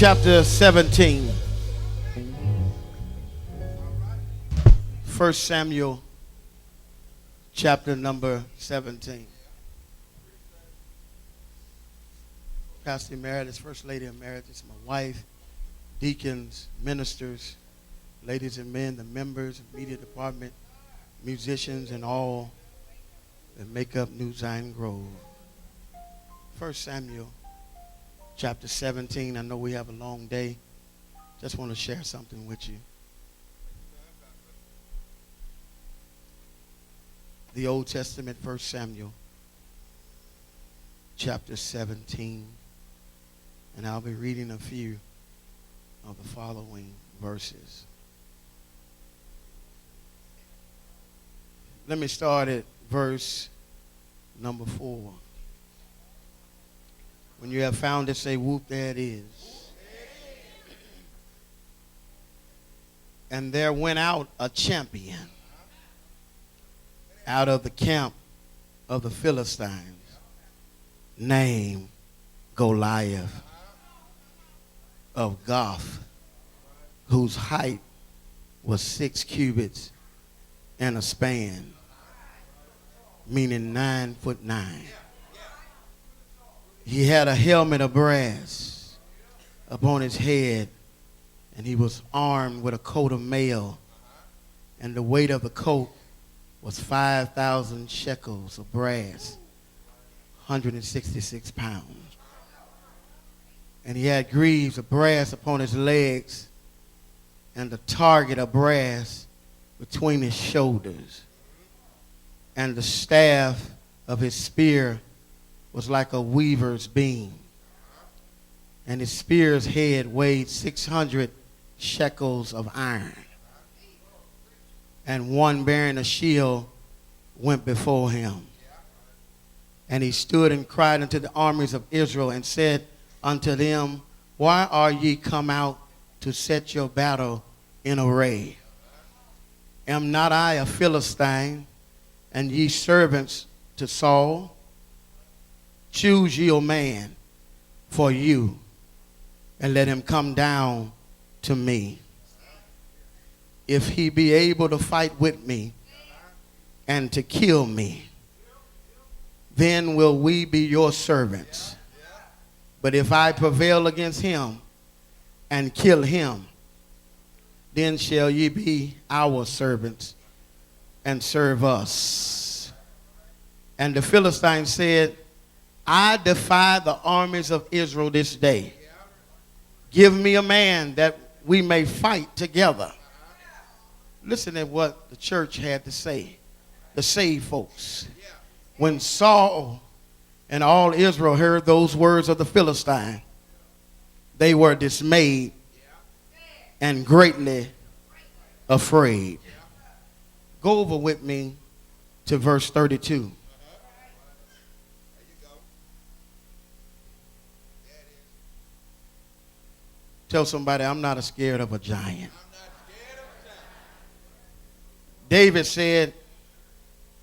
chapter 17. 1 Samuel chapter number 17. Pastor Emeritus, First Lady Emeritus, my wife, deacons, ministers, ladies and men, the members of media department, musicians, and all that make up New Zion Grove. 1 Samuel chapter 17. I know we have a long day. Just want to share something with you. The Old Testament, 1 Samuel chapter 17. And I'll be reading a few of the following verses. Let me start at verse number 4. When you have found it, say, whoop, there it is. And there went out a champion out of the camp of the Philistines, named Goliath of Gath, whose height was 6 cubits and a span, meaning 9'9". He had a helmet of brass upon his head, and he was armed with a coat of mail, and the weight of the coat was 5,000 shekels of brass, 166 pounds. And he had greaves of brass upon his legs, and the target of brass between his shoulders. And the staff of his spear was like a weaver's beam. And his spear's head weighed 600 shekels of iron. And one bearing a shield went before him. And he stood and cried unto the armies of Israel and said unto them, why are ye come out to set your battle in array? Am not I a Philistine, and ye servants to Saul? Choose ye a man for you, and let him come down to me. If he be able to fight with me and to kill me, then will we be your servants. But if I prevail against him and kill him, then shall ye be our servants and serve us. And the Philistine said, I defy the armies of Israel this day. Give me a man that we may fight together. Listen to what the church had to say, the saved folks. When Saul and all Israel heard those words of the Philistine, they were dismayed and greatly afraid. Go over with me to verse 32. Tell somebody, I'm not scared of a giant. David said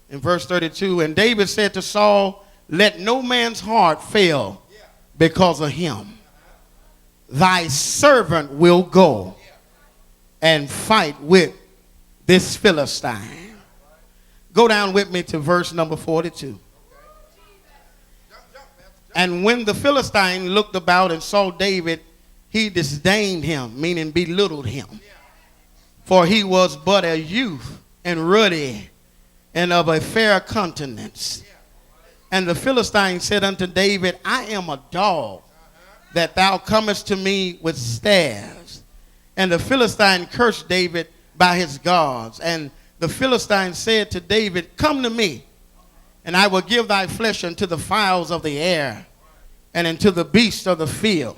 in verse 32, and David said to Saul, let no man's heart fail because of him. Thy servant will go and fight with this Philistine. Go down with me to verse number 42. And when the Philistine looked about and saw David, he disdained him, meaning belittled him. For he was but a youth and ruddy and of a fair countenance. And the Philistine said unto David, I am a dog, that thou comest to me with staves. And the Philistine cursed David by his gods. And the Philistine said to David, come to me, and I will give thy flesh unto the fowls of the air, and unto the beasts of the field.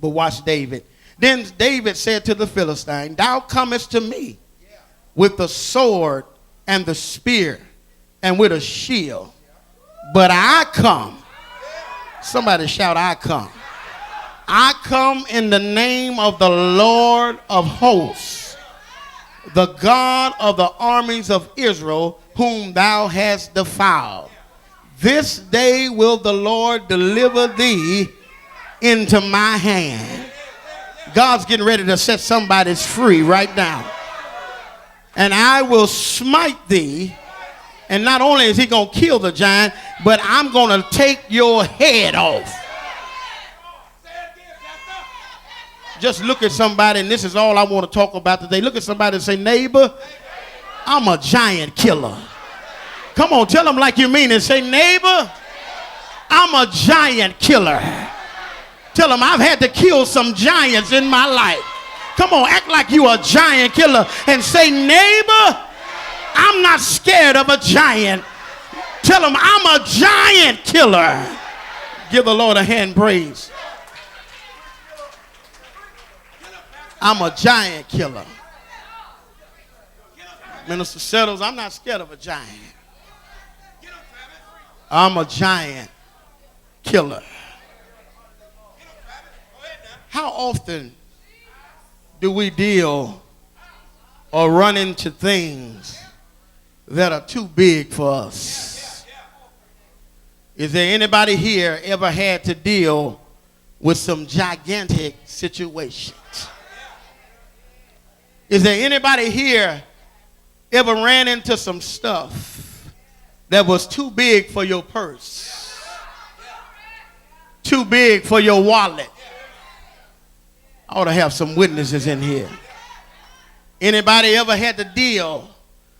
But watch David. Then David said to the Philistine, thou comest to me with the sword and the spear and with a shield. But I come. Somebody shout, I come. I come in the name of the Lord of hosts, the God of the armies of Israel, whom thou hast defiled. This day will the Lord deliver thee into my hand. God's getting ready to set somebody free right now. And I will smite thee. And not only is he going to kill the giant, but I'm going to take your head off. Just look at somebody, and this is all I want to talk about today. Look at somebody and say, neighbor, I'm a giant killer. Come on, tell them like you mean it. Say, neighbor, I'm a giant killer. Tell them I've had to kill some giants in my life. Come on, act like you a giant killer and say, neighbor, I'm not scared of a giant. Tell them I'm a giant killer. Give the Lord a hand praise. I'm a giant killer. Minister Settles, I'm not scared of a giant. I'm a giant killer. How often do we deal or run into things that are too big for us? Is there anybody here ever had to deal with some gigantic situations? Is there anybody here ever ran into some stuff that was too big for your purse? Too big for your wallet? I ought to have some witnesses in here. Anybody ever had to deal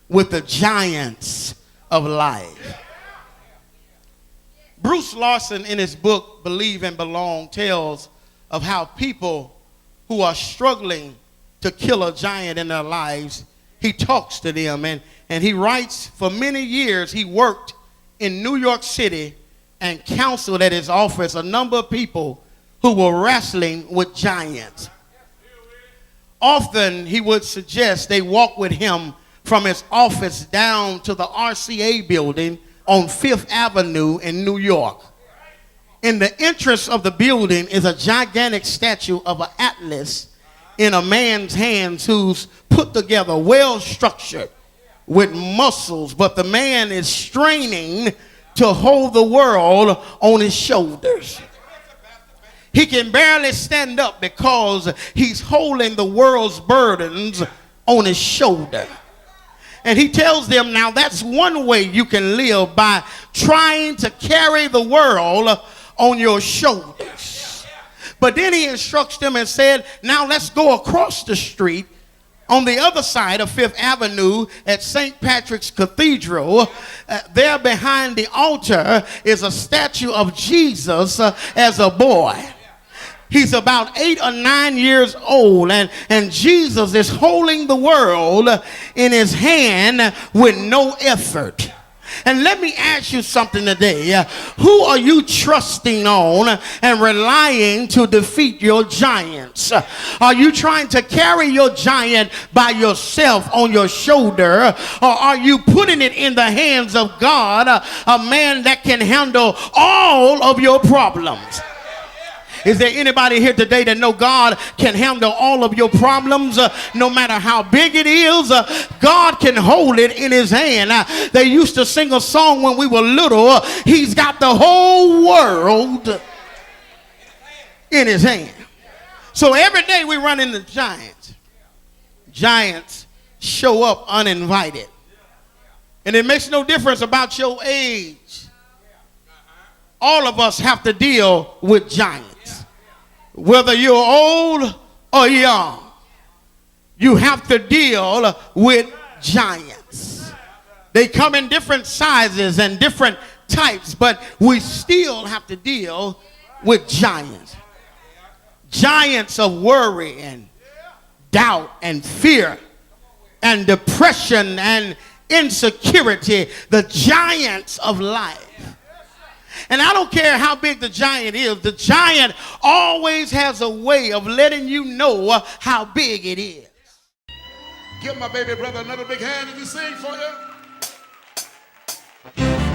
with the giants of life? Bruce Larson, in his book, Believe and Belong, tells of how people who are struggling to kill a giant in their lives, he talks to them, and he writes, for many years he worked in New York City and counseled at his office a number of people who were wrestling with giants. Often he would suggest they walk with him from his office down to the RCA building on Fifth Avenue in New York. In the entrance of the building is a gigantic statue of an atlas in a man's hands who's put together, well structured with muscles, but the man is straining to hold the world on his shoulders. He can barely stand up because he's holding the world's burdens on his shoulder. And he tells them, now that's one way you can live, by trying to carry the world on your shoulders. But then he instructs them and said, now let's go across the street on the other side of Fifth Avenue at St. Patrick's Cathedral. There behind the altar is a statue of Jesus as a boy. He's about 8 or 9 years old, and Jesus is holding the world in his hand with no effort. And let me ask you something today. Who are you trusting on and relying to defeat your giants? Are you trying to carry your giant by yourself on your shoulder, or are you putting it in the hands of God, a man that can handle all of your problems? Is there anybody here today that know God can handle all of your problems? No matter how big it is, God can hold it in his hand. They used to sing a song when we were little, he's got the whole world in his hand. So every day we run into giants. Giants show up uninvited. And it makes no difference about your age. All of us have to deal with giants. Whether you're old or young, you have to deal with giants. They come in different sizes and different types, but we still have to deal with giants. Giants of worry and doubt and fear and depression and insecurity, the giants of life. And I don't care how big the giant is, the giant always has a way of letting you know how big it is. Give my baby brother another big hand as he sing for you.